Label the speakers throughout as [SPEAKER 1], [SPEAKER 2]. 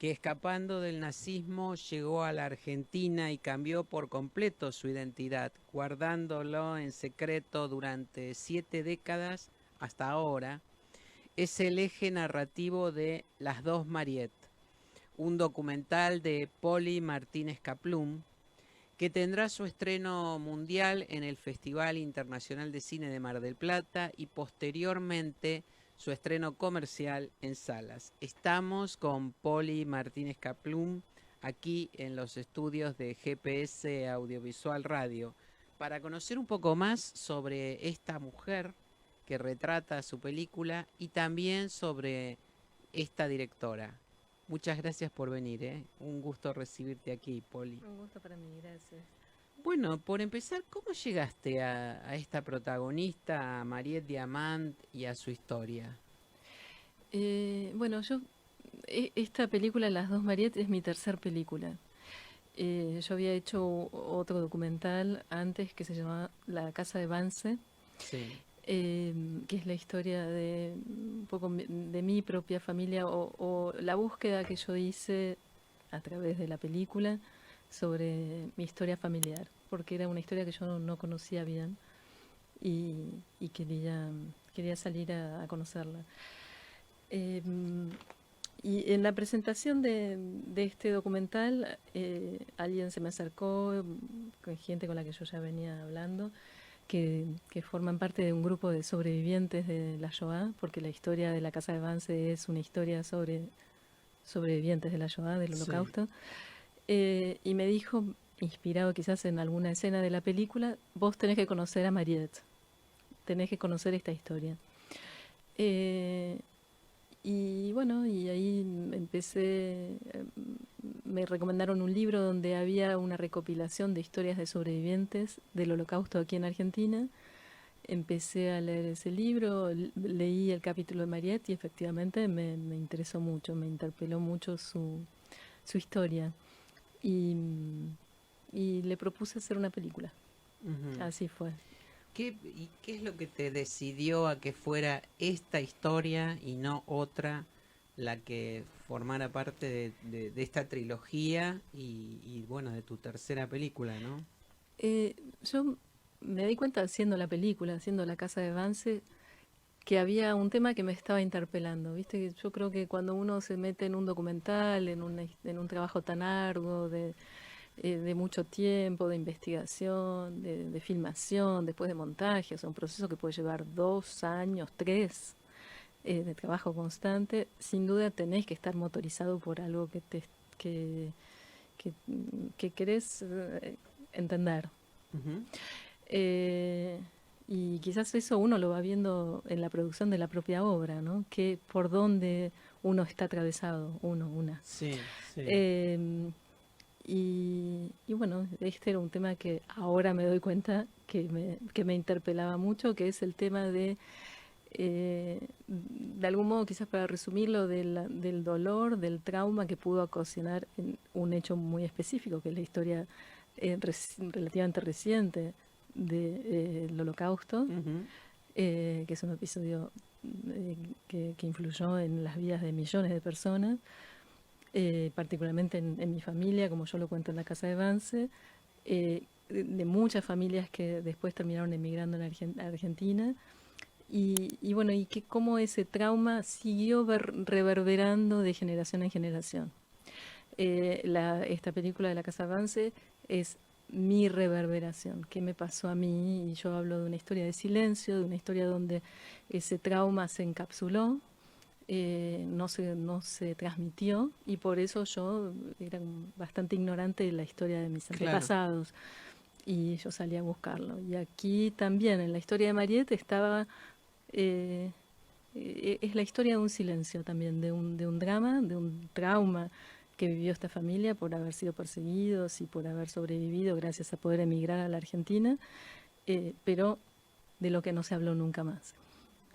[SPEAKER 1] que escapando del nazismo llegó a la Argentina y cambió por completo su identidad, guardándolo en secreto durante 7 décadas hasta ahora. Es el eje narrativo de Las dos Mariette, un documental de Poli Martínez Kaplum, que tendrá su estreno mundial en el Festival Internacional de Cine de Mar del Plata y posteriormente su estreno comercial en salas. Estamos con Poli Martínez Kaplum aquí en los estudios de GPS Audiovisual Radio para conocer un poco más sobre esta mujer que retrata su película y también sobre esta directora. Muchas gracias por venir, ¿eh? Un gusto recibirte aquí, Poli.
[SPEAKER 2] Un gusto para mí, gracias.
[SPEAKER 1] Bueno, por empezar, ¿cómo llegaste a esta protagonista, a Mariette Diamant y a su historia?
[SPEAKER 2] Bueno, esta película, Las dos Mariettes, es mi tercer película. Yo había hecho otro documental antes que se llamaba La Casa de Vance,
[SPEAKER 1] Sí,
[SPEAKER 2] que es la historia de un poco de mi propia familia o la búsqueda que yo hice a través de la película sobre mi historia familiar, porque era una historia que yo no conocía bien y quería salir a conocerla. Eh, y en la presentación de este documental, alguien se me acercó, con gente con la que yo ya venía hablando, que forman parte de un grupo de sobrevivientes de la Shoah, porque la historia de la Casa de Vance es una historia sobre sobrevivientes de la Shoah, del
[SPEAKER 1] sí.
[SPEAKER 2] Holocausto. Y me dijo, inspirado quizás en alguna escena de la película, vos tenés que conocer a Mariette, tenés que conocer esta historia. Eh, y bueno, y ahí empecé, me recomendaron un libro donde había una recopilación de historias de sobrevivientes del Holocausto aquí en Argentina. Empecé a leer ese libro, leí el capítulo de Mariette y efectivamente me interesó mucho, me interpeló mucho su historia. Y, y le propuse hacer una película.
[SPEAKER 1] Ujú.
[SPEAKER 2] Así fue.
[SPEAKER 1] ¿Qué es lo que te decidió a que fuera esta historia y no otra la que formara parte de esta trilogía y, bueno, de tu tercera película, ¿no?
[SPEAKER 2] Yo me di cuenta haciendo la película, haciendo La Casa de Vance, que había un tema que me estaba interpelando. ¿Viste? Yo creo que cuando uno se mete en un documental, en un trabajo tan arduo, de mucho tiempo, de investigación, de filmación, después de montaje, o sea, un proceso que puede llevar 2 años, 3, de trabajo constante, sin duda tenés que estar motorizado por algo que, que, que querés entender.
[SPEAKER 1] Ujú.
[SPEAKER 2] Eh, y quizás eso uno lo va viendo en la producción de la propia obra, ¿no? Que por dónde uno está atravesado, uno, una.
[SPEAKER 1] Sí, sí.
[SPEAKER 2] Eh, y bueno, este era un tema que ahora me doy cuenta que me interpelaba mucho, que es el tema de algún modo, quizás para resumirlo, del dolor, del trauma que pudo ocasionar en un hecho muy específico, que es la historia relativamente reciente del Holocausto,
[SPEAKER 1] Ujú.
[SPEAKER 2] que es un episodio que influyó en las vidas de millones de personas, particularmente en mi familia, como yo lo cuento en La Casa de Vance, de muchas familias que después terminaron emigrando en Argentina. Y bueno, y que cómo ese trauma siguió reverberando de generación en generación. Esta película de La Casa Vance es mi reverberación, qué me pasó a mí, y yo hablo de una historia de silencio, de una historia donde ese trauma se encapsuló, no se transmitió, y por eso yo era bastante ignorante de la historia de mis
[SPEAKER 1] Claro.
[SPEAKER 2] antepasados, y yo salí a buscarlo. Y aquí también, en la historia de Mariette, estaba... eh, es la historia de un silencio también, de un drama, de un trauma que vivió esta familia por haber sido perseguidos y por haber sobrevivido gracias a poder emigrar a la Argentina, pero de lo que no se habló nunca más.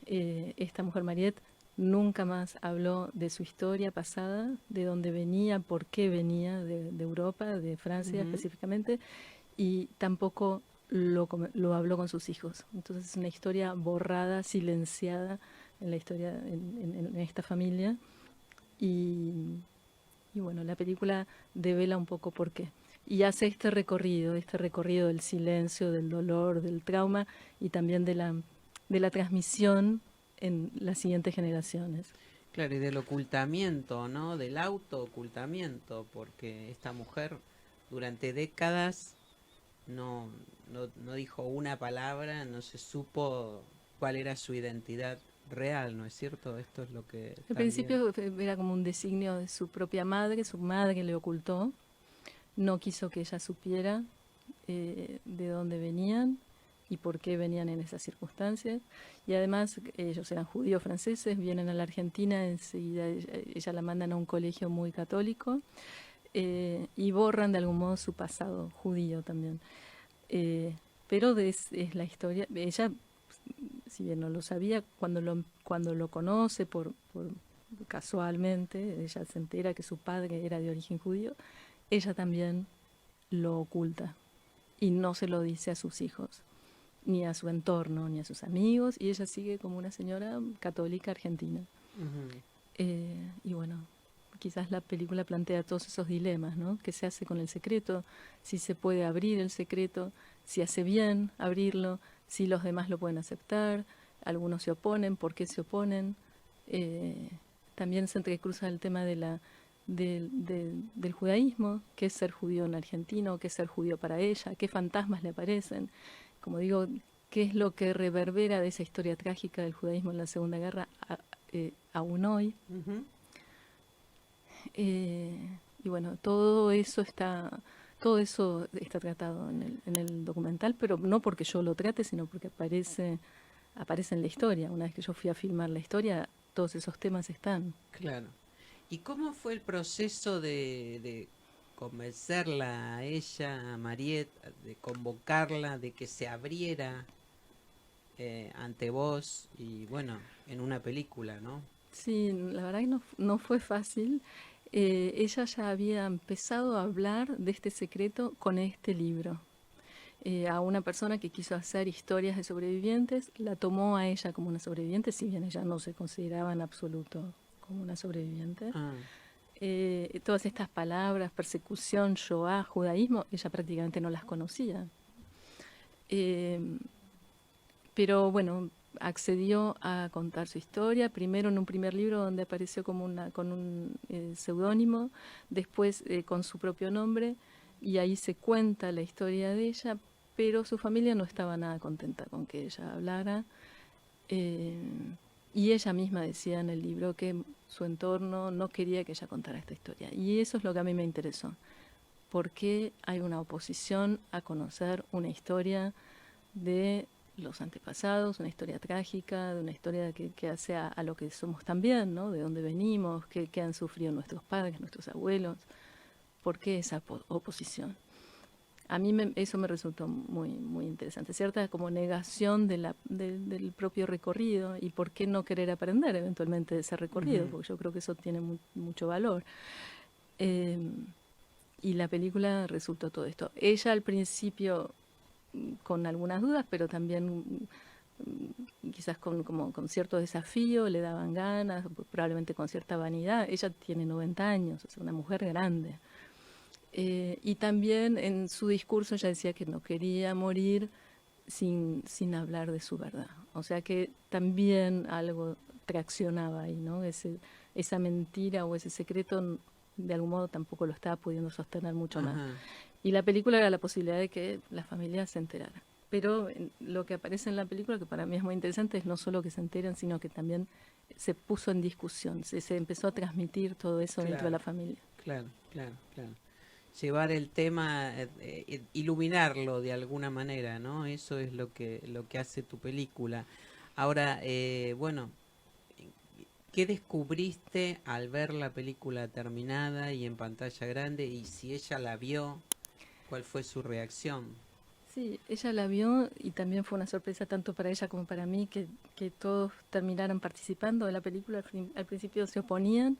[SPEAKER 2] Esta mujer Mariette nunca más habló de su historia pasada, de dónde venía, por qué venía de Europa, de Francia
[SPEAKER 1] Ujú.
[SPEAKER 2] específicamente, y tampoco lo habló con sus hijos. Entonces es una historia borrada, silenciada en la historia, en esta familia. Y, y bueno, la película devela un poco por qué. Y hace este recorrido del silencio, del dolor, del trauma y también de la transmisión en las siguientes generaciones.
[SPEAKER 1] Claro, y del ocultamiento, ¿no? Del autoocultamiento, porque esta mujer durante décadas no dijo una palabra, no se supo cuál era su identidad real, ¿no es cierto? Esto es lo que
[SPEAKER 2] Al
[SPEAKER 1] también...
[SPEAKER 2] principio era como un designio de su propia madre, su madre le ocultó, no quiso que ella supiera de dónde venían y por qué venían en esas circunstancias. Y además ellos eran judíos franceses, vienen a la Argentina, enseguida ella la mandan a un colegio muy católico y borran de algún modo su pasado judío también. Pero es la historia, ella, si bien no lo sabía, cuando lo conoce por casualmente, ella se entera que su padre era de origen judío, ella también lo oculta y no se lo dice a sus hijos, ni a su entorno, ni a sus amigos, y ella sigue como una señora católica argentina.
[SPEAKER 1] Ujú.
[SPEAKER 2] Y bueno, quizás la película plantea todos esos dilemas, ¿no? ¿Qué se hace con el secreto? Si se puede abrir el secreto, si hace bien abrirlo, si los demás lo pueden aceptar, algunos se oponen, ¿por qué se oponen? También se entrecruza el tema del judaísmo, qué es ser judío en argentino, qué es ser judío para ella, qué fantasmas le aparecen. Como digo, qué es lo que reverbera de esa historia trágica del judaísmo en la Segunda Guerra aún hoy.
[SPEAKER 1] Ujú.
[SPEAKER 2] Y bueno, todo eso está tratado en el documental, pero no porque yo lo trate, sino porque aparece en la historia. Una vez que yo fui a filmar la historia, todos esos temas están.
[SPEAKER 1] Claro. ¿Y cómo fue el proceso de convencerla a ella, a Mariette, de convocarla, de que se abriera ante vos y bueno, en una película, ¿no?
[SPEAKER 2] Sí, la verdad que no fue fácil. Ella ya había empezado a hablar de este secreto con este libro. A una persona que quiso hacer historias de sobrevivientes, la tomó a ella como una sobreviviente, si bien ella no se consideraba en absoluto como una sobreviviente.
[SPEAKER 1] Ah,
[SPEAKER 2] Todas estas palabras, persecución, Shoah, judaísmo, ella prácticamente no las conocía. Eh, pero bueno, accedió a contar su historia, primero en un primer libro donde apareció con un seudónimo, después con su propio nombre, y ahí se cuenta la historia de ella, pero su familia no estaba nada contenta con que ella hablara. eh, y ella misma decía en el libro que su entorno no quería que ella contara esta historia. Y eso es lo que a mí me interesó. ¿Por qué hay una oposición a conocer una historia de los antepasados, una historia trágica, de una historia que hace a lo que somos también, ¿no? De dónde venimos, qué han sufrido nuestros padres, nuestros abuelos? ¿Por qué esa oposición? A mí eso me resultó muy interesante, cierta como negación del propio recorrido y por qué no querer aprender eventualmente de ese recorrido,
[SPEAKER 1] ujú.
[SPEAKER 2] porque yo creo que eso tiene mucho valor. Eh, y la película resultó todo esto. Ella al principio con algunas dudas, pero también quizás con cierto desafío, le daban ganas, probablemente con cierta vanidad. Ella tiene 90 años, es una mujer grande. Y también en su discurso ella decía que no quería morir sin hablar de su verdad. O sea que también algo traccionaba ahí, ¿no? Esa mentira o ese secreto de algún modo tampoco lo estaba pudiendo sostener mucho más.
[SPEAKER 1] Ajá.
[SPEAKER 2] Y la película era la posibilidad de que la familia se enterara. Pero lo que aparece en la película, que para mí es muy interesante, es no solo que se enteren, sino que también se puso en discusión, se empezó a transmitir todo eso dentro de la
[SPEAKER 1] Claro,
[SPEAKER 2] familia.
[SPEAKER 1] claro, claro, claro. Llevar el tema, iluminarlo de alguna manera, ¿no? Eso es lo que hace tu película. Ahora, bueno, ¿qué descubriste al ver la película terminada y en pantalla grande? Y si ella la vio, ¿cuál fue su reacción?
[SPEAKER 2] Sí, ella la vio y también fue una sorpresa tanto para ella como para mí que todos terminaran participando de la película. Al principio se oponían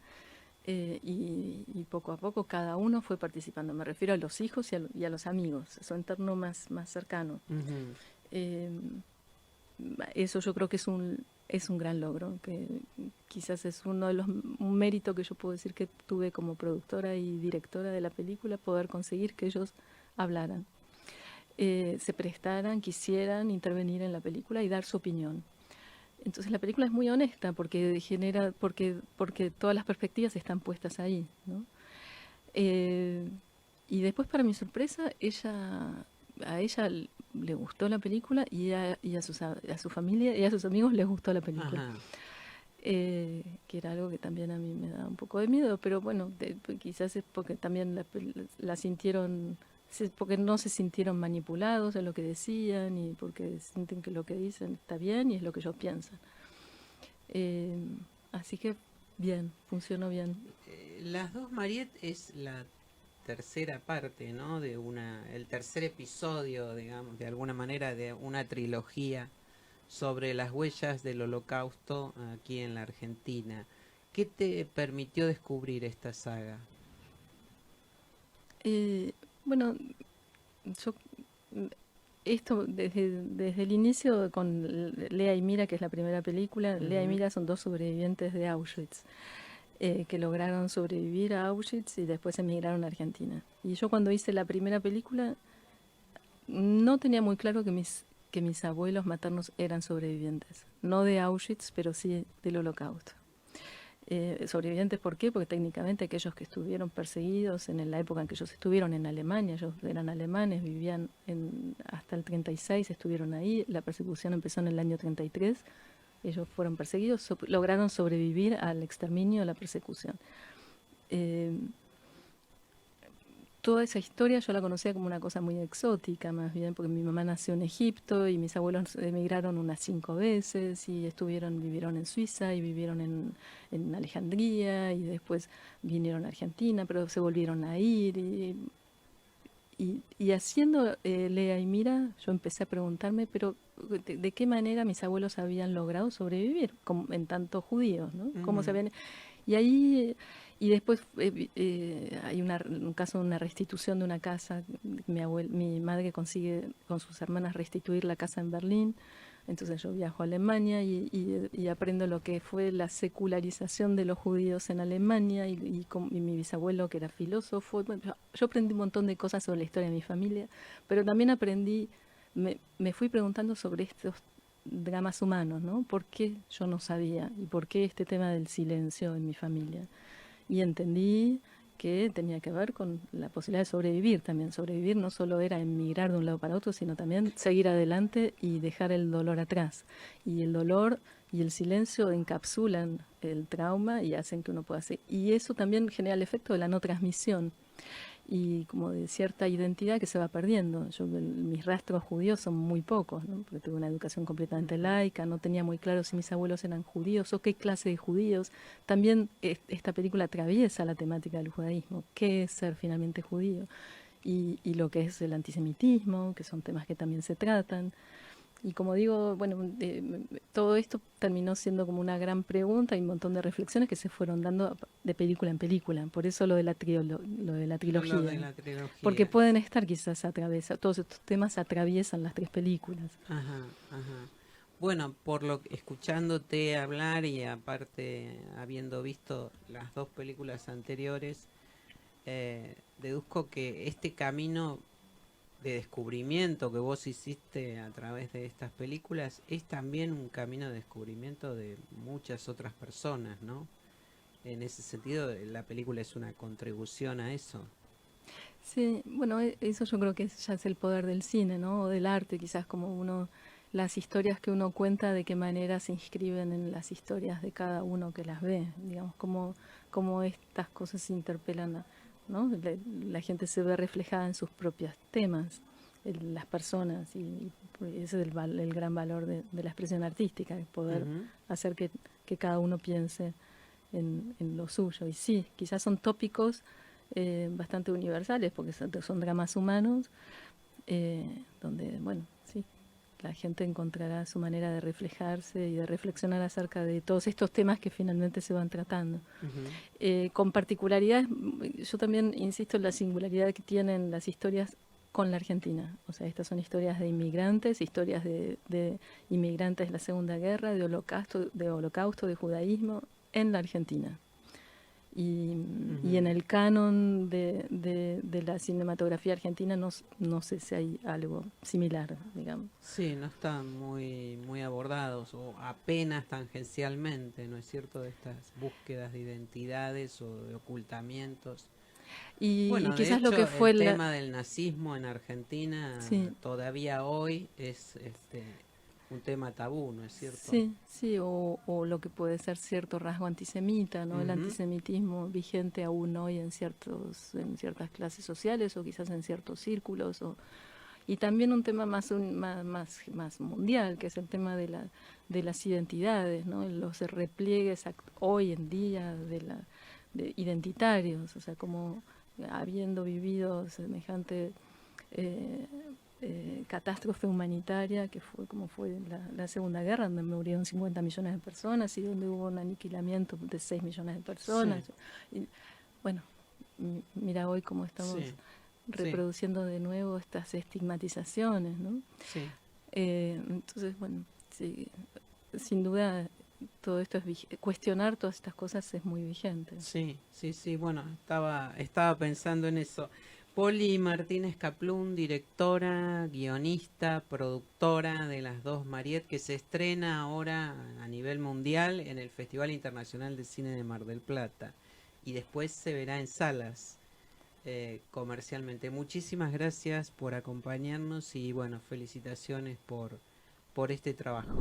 [SPEAKER 2] y poco a poco cada uno fue participando. Me refiero a los hijos y a los amigos, su entorno más cercano.
[SPEAKER 1] Ujú.
[SPEAKER 2] Eh, Eso yo creo que es es un gran logro, que quizás es uno de un mérito que yo puedo decir que tuve como productora y directora de la película, poder conseguir que ellos hablaran, se prestaran, quisieran intervenir en la película y dar su opinión. Entonces la película es muy honesta porque todas las perspectivas están puestas ahí, ¿no? Y después, para mi sorpresa, a ella le gustó la película y a su familia y a sus amigos les gustó la película. Que era algo que también a mí me da un poco de miedo, pero bueno, quizás es porque también la sintieron, porque no se sintieron manipulados en lo que decían y porque sienten que lo que dicen está bien y es lo que ellos piensan. Así que bien, funcionó bien.
[SPEAKER 1] Las dos Mariette es la tercera parte, ¿no? El tercer episodio, digamos, de alguna manera, de una trilogía sobre las huellas del Holocausto aquí en la Argentina. ¿Qué te permitió descubrir esta saga?
[SPEAKER 2] Bueno, yo esto desde el inicio con Lea y Mira, que es la primera película. Lea y Mira son dos sobrevivientes de Auschwitz, que lograron sobrevivir a Auschwitz y después emigraron a Argentina. Y yo, cuando hice la primera película, no tenía muy claro que mis abuelos maternos eran sobrevivientes, no de Auschwitz, pero sí del Holocausto. Sobrevivientes, ¿por qué? Porque técnicamente aquellos que estuvieron perseguidos en la época en que ellos estuvieron en Alemania, ellos eran alemanes, vivían hasta el 36, estuvieron ahí, la persecución empezó en el año 33, ellos fueron perseguidos, lograron sobrevivir al exterminio, a la persecución. Toda esa historia yo la conocía como una cosa muy exótica, más bien, porque mi mamá nació en Egipto y mis abuelos emigraron unas 5 veces y vivieron en Suiza y vivieron en Alejandría y después vinieron a Argentina, pero se volvieron a ir. Y haciendo Lea y Mira, yo empecé a preguntarme, pero ¿de qué manera mis abuelos habían logrado sobrevivir en tantos judíos, ¿no? ¿Cómo se habían...? Y ahí, y después hay un caso de una restitución de una casa. Mi madre consigue con sus hermanas restituir la casa en Berlín. Entonces yo viajo a Alemania y aprendo lo que fue la secularización de los judíos en Alemania y mi bisabuelo, que era filósofo. Bueno, yo aprendí un montón de cosas sobre la historia de mi familia, pero también me fui preguntando sobre estos dramas humanos, ¿no? ¿Por qué yo no sabía? ¿Y por qué este tema del silencio en mi familia? Y entendí que tenía que ver con la posibilidad de sobrevivir también. Sobrevivir no solo era emigrar de un lado para otro, sino también seguir adelante y dejar el dolor atrás. Y el dolor y el silencio encapsulan el trauma y hacen que uno pueda seguir. Y eso también genera el efecto de la no transmisión y como de cierta identidad que se va perdiendo. Mis rastros judíos son muy pocos, ¿no? Porque tuve una educación completamente laica, no tenía muy claro si mis abuelos eran judíos o qué clase de judíos. También esta película atraviesa la temática del judaísmo, qué es ser finalmente judío, y lo que es el antisemitismo, que son temas que también se tratan. Y como digo, bueno, todo esto terminó siendo como una gran pregunta y un montón de reflexiones que se fueron dando de película en película. Por eso lo de la trilogía.
[SPEAKER 1] Lo de la trilogía.
[SPEAKER 2] Porque pueden estar quizás todos estos temas atraviesan las 3 películas.
[SPEAKER 1] Ajá. Bueno, escuchándote hablar y aparte habiendo visto las 2 películas anteriores, deduzco que este camino de descubrimiento que vos hiciste a través de estas películas es también un camino de descubrimiento de muchas otras personas, ¿no? En ese sentido, la película es una contribución a eso.
[SPEAKER 2] Sí, bueno, eso yo creo que ya es el poder del cine, ¿no? O del arte, quizás, como las historias que uno cuenta, de qué manera se inscriben en las historias de cada uno que las ve, digamos, cómo estas cosas se interpelan, ¿no? La gente se ve reflejada en sus propios temas, las personas, y ese es el gran valor de la expresión artística, poder hacer que cada uno piense en lo suyo. Y sí, quizás son tópicos bastante universales, porque son dramas humanos, donde, bueno, sí, la gente encontrará su manera de reflejarse y de reflexionar acerca de todos estos temas que finalmente se van tratando. Con particularidades, yo también insisto en la singularidad que tienen las historias con la Argentina. O sea, estas son historias de inmigrantes, historias de inmigrantes de la Segunda Guerra, de holocausto, de judaísmo en la Argentina. Y en el canon de la cinematografía argentina no sé si hay algo similar, digamos.
[SPEAKER 1] Sí, no están muy abordados o apenas tangencialmente, ¿no es cierto?, de estas búsquedas de identidades o de ocultamientos.
[SPEAKER 2] Y
[SPEAKER 1] Bueno, de
[SPEAKER 2] quizás
[SPEAKER 1] hecho,
[SPEAKER 2] lo que fue
[SPEAKER 1] el tema del nazismo en Argentina
[SPEAKER 2] sí,
[SPEAKER 1] todavía hoy es un tema tabú, ¿no es cierto?
[SPEAKER 2] sí, o lo que puede ser cierto rasgo antisemita, ¿no? El antisemitismo vigente aún hoy en ciertas clases sociales o quizás en ciertos círculos, y también un tema más mundial, que es el tema de las identidades, ¿no? Los repliegues hoy en día de identitarios, o sea, como habiendo vivido semejante catástrofe humanitaria que fue como fue la Segunda Guerra, donde murieron 50 millones de personas y donde hubo un aniquilamiento de 6 millones de personas. Sí. Y, bueno, mira hoy cómo estamos reproduciendo de nuevo estas estigmatizaciones, ¿no?
[SPEAKER 1] Sí.
[SPEAKER 2] Entonces, bueno, sí, sin duda todo esto cuestionar todas estas cosas es muy vigente.
[SPEAKER 1] Sí, bueno, estaba pensando en eso. Poli Martínez Kaplún, directora, guionista, productora de Las Dos Mariette, que se estrena ahora a nivel mundial en el Festival Internacional de Cine de Mar del Plata y después se verá en salas comercialmente. Muchísimas gracias por acompañarnos y bueno, felicitaciones por este trabajo.